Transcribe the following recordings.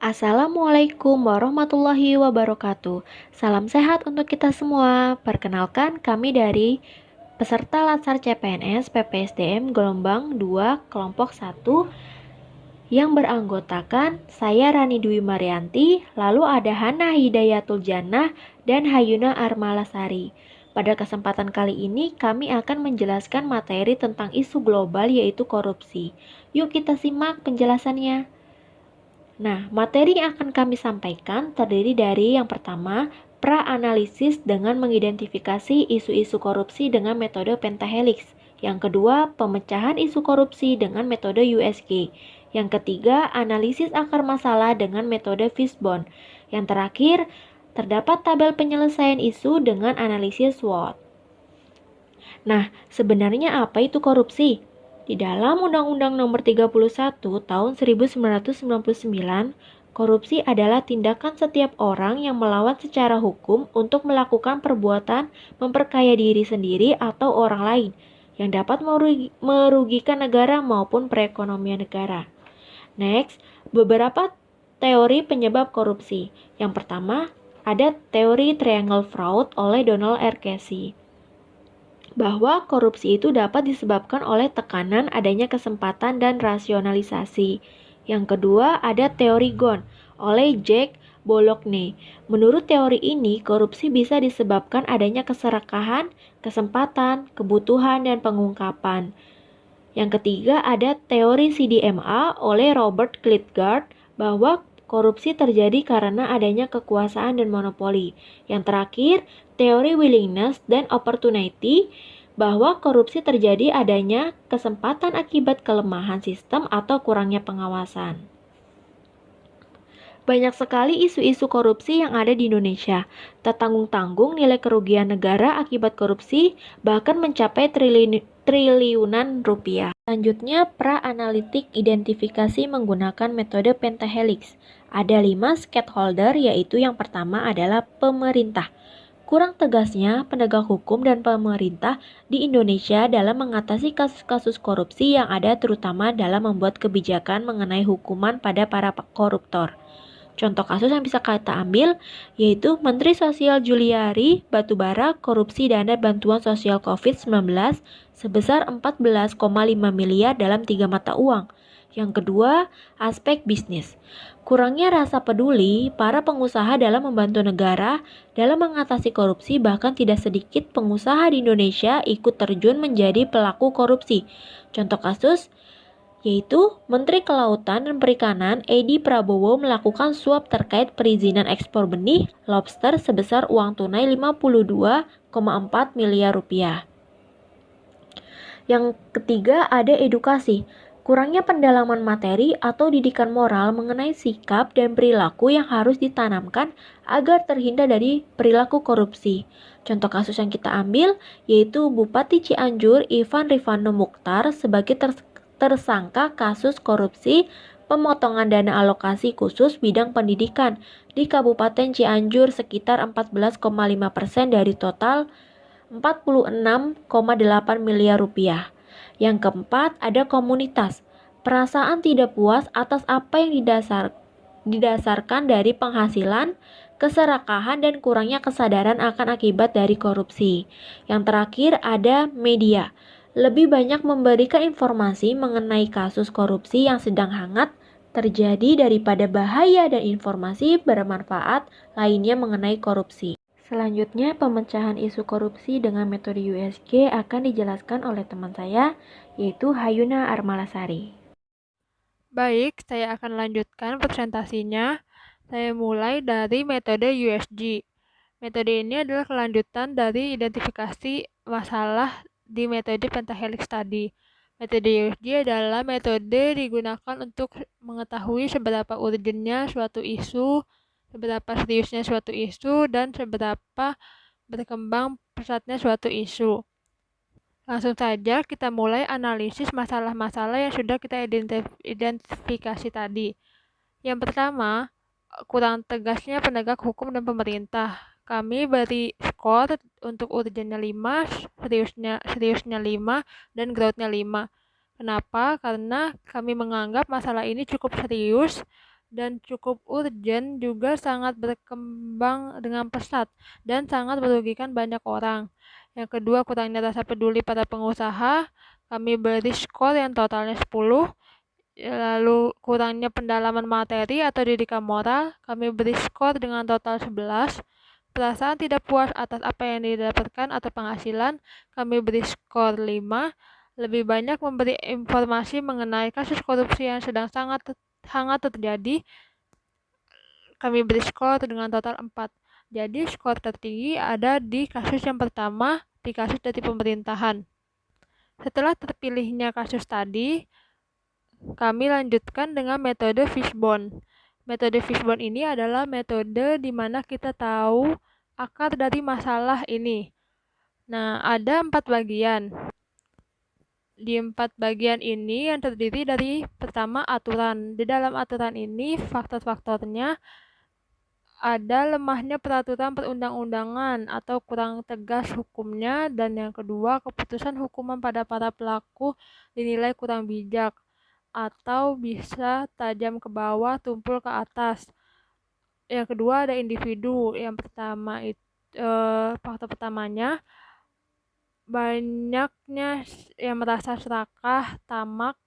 Assalamualaikum warahmatullahi wabarakatuh. Salam sehat untuk kita semua. Perkenalkan, kami dari peserta Latsar CPNS PPSDM gelombang 2 kelompok 1 yang beranggotakan saya Rani Dwi Marianti, lalu ada Hana Hidayatul Jannah dan Hayuna Armalasari. Pada kesempatan kali ini kami akan menjelaskan materi tentang isu global yaitu korupsi. Yuk kita simak penjelasannya. Nah, materi yang akan kami sampaikan terdiri dari yang pertama, pra-analisis dengan mengidentifikasi isu-isu korupsi dengan metode pentahelix. Yang kedua, pemecahan isu korupsi dengan metode USG. Yang ketiga, analisis akar masalah dengan metode Fishbone. Yang terakhir, terdapat tabel penyelesaian isu dengan analisis SWOT. Nah, sebenarnya apa itu korupsi? Di dalam Undang-Undang Nomor 31 Tahun 1999, korupsi adalah tindakan setiap orang yang melawan secara hukum untuk melakukan perbuatan memperkaya diri sendiri atau orang lain yang dapat merugikan negara maupun perekonomian negara. Next, beberapa teori penyebab korupsi. Yang pertama, ada teori triangle fraud oleh Donald R. Casey, bahwa korupsi itu dapat disebabkan oleh tekanan adanya kesempatan dan rasionalisasi. Yang kedua, ada teori GON oleh Jack Bologne. Menurut teori ini, korupsi bisa disebabkan adanya keserakahan, kesempatan, kebutuhan, dan pengungkapan. Yang ketiga, ada teori CDMA oleh Robert Klitgard, bahwa korupsi terjadi karena adanya kekuasaan dan monopoli. Yang terakhir, teori willingness dan opportunity, bahwa korupsi terjadi adanya kesempatan akibat kelemahan sistem atau kurangnya pengawasan. Banyak sekali isu-isu korupsi yang ada di Indonesia. Tak tanggung-tanggung nilai kerugian negara akibat korupsi bahkan mencapai triliunan rupiah. Selanjutnya, pra-analitik identifikasi menggunakan metode pentahelix. Ada 5 stakeholder, yaitu yang pertama adalah pemerintah. Kurang tegasnya penegak hukum dan pemerintah di Indonesia dalam mengatasi kasus-kasus korupsi yang ada, terutama dalam membuat kebijakan mengenai hukuman pada para koruptor. Contoh kasus yang bisa kita ambil yaitu Menteri Sosial Juliari Batubara korupsi dana bantuan sosial COVID-19 sebesar 14,5 miliar dalam 3 mata uang. Yang kedua, aspek bisnis. Kurangnya rasa peduli para pengusaha dalam membantu negara dalam mengatasi korupsi, bahkan tidak sedikit pengusaha di Indonesia ikut terjun menjadi pelaku korupsi. Contoh kasus yaitu Menteri Kelautan dan Perikanan Edi Prabowo melakukan suap terkait perizinan ekspor benih lobster sebesar uang tunai 52,4 miliar rupiah. Yang ketiga, ada edukasi. Kurangnya pendalaman materi atau didikan moral mengenai sikap dan perilaku yang harus ditanamkan agar terhindar dari perilaku korupsi. Contoh kasus yang kita ambil yaitu Bupati Cianjur Ivan Rifano Mukhtar sebagai tersangka kasus korupsi pemotongan dana alokasi khusus bidang pendidikan di Kabupaten Cianjur sekitar 14,5% dari total 46,8 miliar rupiah. Yang keempat, ada komunitas. Perasaan tidak puas atas apa yang didasarkan dari penghasilan, keserakahan, dan kurangnya kesadaran akan akibat dari korupsi. Yang terakhir, ada media. Lebih banyak memberikan informasi mengenai kasus korupsi yang sedang hangat terjadi daripada bahaya dan informasi bermanfaat lainnya mengenai korupsi. Selanjutnya, pemecahan isu korupsi dengan metode USG akan dijelaskan oleh teman saya, yaitu Hayuna Armalasari. Baik, saya akan lanjutkan presentasinya. Saya mulai dari metode USG. Metode ini adalah kelanjutan dari identifikasi masalah di metode pentahelix tadi. Metode USG adalah metode digunakan untuk mengetahui seberapa urgennya suatu isu, seberapa seriusnya suatu isu, dan seberapa berkembang pesatnya suatu isu. Langsung saja kita mulai analisis masalah-masalah yang sudah kita identifikasi tadi. Yang pertama, kurang tegasnya penegak hukum dan pemerintah. Kami beri skor untuk urgennya 5, seriusnya 5, dan groundnya 5. Kenapa? Karena kami menganggap masalah ini cukup serius dan cukup urgen juga sangat berkembang dengan pesat dan sangat merugikan banyak orang. Yang kedua, kurangnya rasa peduli pada pengusaha. Kami beri skor yang totalnya 10. Lalu kurangnya pendalaman materi atau didikan moral. Kami beri skor dengan total 11. Perasaan tidak puas atas apa yang didapatkan atau penghasilan. Kami beri skor 5. Lebih banyak memberi informasi mengenai kasus korupsi yang sedang sangat terjadi. Kami beri skor dengan total 4. Jadi skor tertinggi ada di kasus yang pertama, di kasus dari pemerintahan. Setelah terpilihnya kasus tadi, kami lanjutkan dengan metode Fishbone. Metode Fishbone ini adalah metode di mana kita tahu akar dari masalah ini. Nah, ada 4 bagian. Di 4 bagian ini yang terdiri dari pertama aturan. Di dalam aturan ini faktor-faktornya ada lemahnya peraturan perundang-undangan atau kurang tegas hukumnya, dan yang kedua keputusan hukuman pada para pelaku dinilai kurang bijak atau bisa tajam ke bawah tumpul ke atas. Yang kedua ada individu. Yang pertama itu faktor pertamanya banyaknya yang merasa serakah, tamak,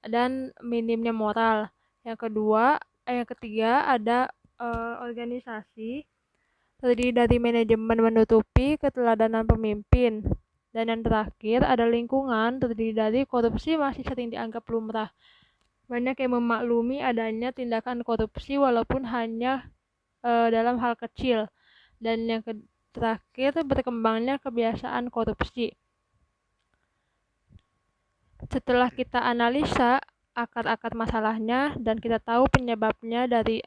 dan minimnya moral. Yang ketiga ada organisasi terdiri dari manajemen menutupi keteladanan pemimpin. Dan yang terakhir ada lingkungan terdiri dari korupsi masih sering dianggap lumrah. Banyak yang memaklumi adanya tindakan korupsi walaupun hanya dalam hal kecil. Dan yang terakhir berkembangnya kebiasaan korupsi. Setelah kita analisa akar-akar masalahnya dan kita tahu penyebabnya dari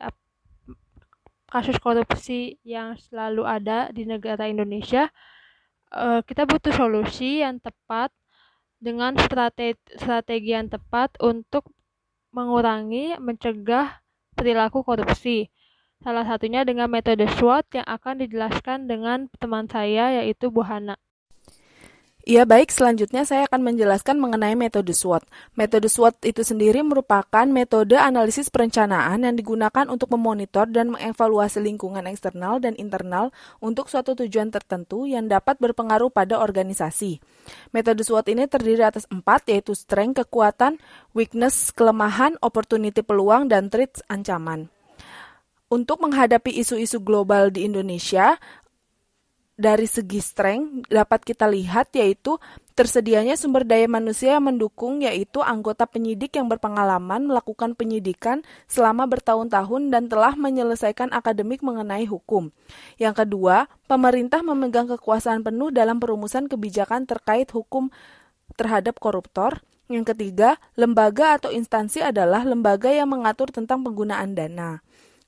kasus korupsi yang selalu ada di negara Indonesia, kita butuh solusi yang tepat dengan strategi yang tepat untuk mencegah perilaku korupsi. Salah satunya dengan metode SWOT yang akan dijelaskan dengan teman saya, yaitu Bu Hana. Ya baik, selanjutnya saya akan menjelaskan mengenai metode SWOT. Metode SWOT itu sendiri merupakan metode analisis perencanaan yang digunakan untuk memonitor dan mengevaluasi lingkungan eksternal dan internal untuk suatu tujuan tertentu yang dapat berpengaruh pada organisasi. Metode SWOT ini terdiri atas 4, yaitu strength, kekuatan, weakness, kelemahan, opportunity, peluang, dan threats, ancaman. Untuk menghadapi isu-isu global di Indonesia, dari segi strength dapat kita lihat yaitu tersedianya sumber daya manusia yang mendukung, yaitu anggota penyidik yang berpengalaman melakukan penyidikan selama bertahun-tahun dan telah menyelesaikan akademik mengenai hukum. Yang kedua, pemerintah memegang kekuasaan penuh dalam perumusan kebijakan terkait hukum terhadap koruptor. Yang ketiga, lembaga atau instansi adalah lembaga yang mengatur tentang penggunaan dana.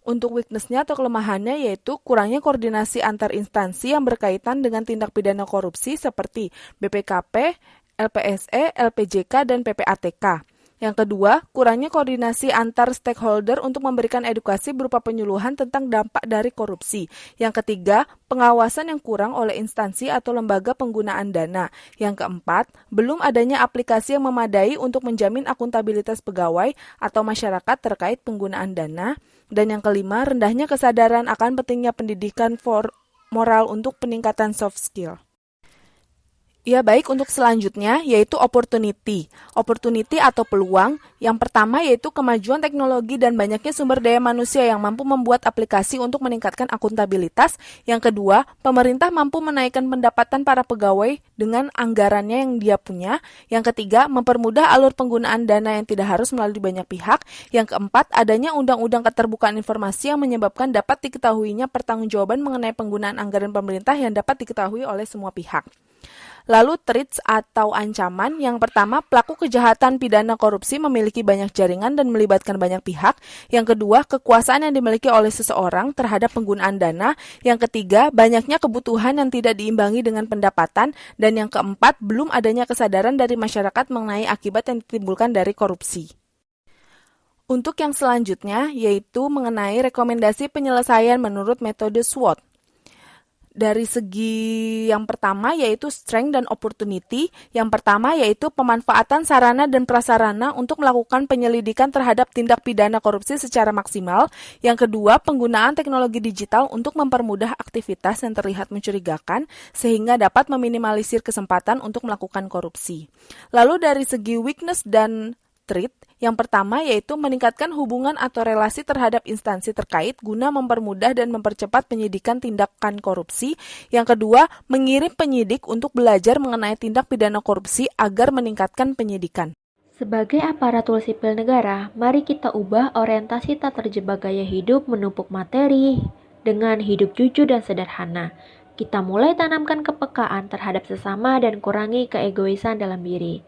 Untuk weakness-nya atau kelemahannya yaitu kurangnya koordinasi antar instansi yang berkaitan dengan tindak pidana korupsi seperti BPKP, LPSE, LPJK, dan PPATK. Yang kedua, kurangnya koordinasi antar stakeholder untuk memberikan edukasi berupa penyuluhan tentang dampak dari korupsi. Yang ketiga, pengawasan yang kurang oleh instansi atau lembaga penggunaan dana. Yang keempat, belum adanya aplikasi yang memadai untuk menjamin akuntabilitas pegawai atau masyarakat terkait penggunaan dana. Dan yang kelima, rendahnya kesadaran akan pentingnya pendidikan moral untuk peningkatan soft skill. Ya baik, untuk selanjutnya yaitu opportunity. Opportunity atau peluang. Yang pertama yaitu kemajuan teknologi dan banyaknya sumber daya manusia yang mampu membuat aplikasi untuk meningkatkan akuntabilitas. Yang kedua, pemerintah mampu menaikkan pendapatan para pegawai dengan anggarannya yang dia punya. Yang ketiga, mempermudah alur penggunaan dana yang tidak harus melalui banyak pihak. Yang keempat, adanya undang-undang keterbukaan informasi yang menyebabkan dapat diketahuinya pertanggungjawaban mengenai penggunaan anggaran pemerintah yang dapat diketahui oleh semua pihak. Lalu threats atau ancaman. Yang pertama, pelaku kejahatan pidana korupsi memiliki banyak jaringan dan melibatkan banyak pihak. Yang kedua, kekuasaan yang dimiliki oleh seseorang terhadap penggunaan dana. Yang ketiga, banyaknya kebutuhan yang tidak diimbangi dengan pendapatan. Dan yang keempat, belum adanya kesadaran dari masyarakat mengenai akibat yang ditimbulkan dari korupsi. Untuk yang selanjutnya, yaitu mengenai rekomendasi penyelesaian menurut metode SWOT. Dari segi yang pertama yaitu strength dan opportunity. Yang pertama yaitu pemanfaatan sarana dan prasarana untuk melakukan penyelidikan terhadap tindak pidana korupsi secara maksimal. Yang kedua, penggunaan teknologi digital untuk mempermudah aktivitas yang terlihat mencurigakan sehingga dapat meminimalisir kesempatan untuk melakukan korupsi. Lalu dari segi weakness dan threat, yang pertama yaitu meningkatkan hubungan atau relasi terhadap instansi terkait guna mempermudah dan mempercepat penyidikan tindakan korupsi. Yang kedua, mengirim penyidik untuk belajar mengenai tindak pidana korupsi agar meningkatkan penyidikan. Sebagai aparatur sipil negara, mari kita ubah orientasi tak terjebak gaya hidup menumpuk materi dengan hidup jujur dan sederhana. Kita mulai tanamkan kepekaan terhadap sesama dan kurangi keegoisan dalam diri.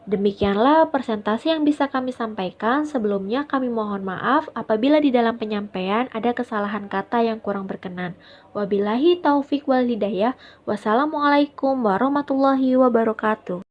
Demikianlah presentasi yang bisa kami sampaikan. Sebelumnya kami mohon maaf apabila di dalam penyampaian ada kesalahan kata yang kurang berkenan. Wabillahi taufik wal hidayah. Wassalamualaikum warahmatullahi wabarakatuh.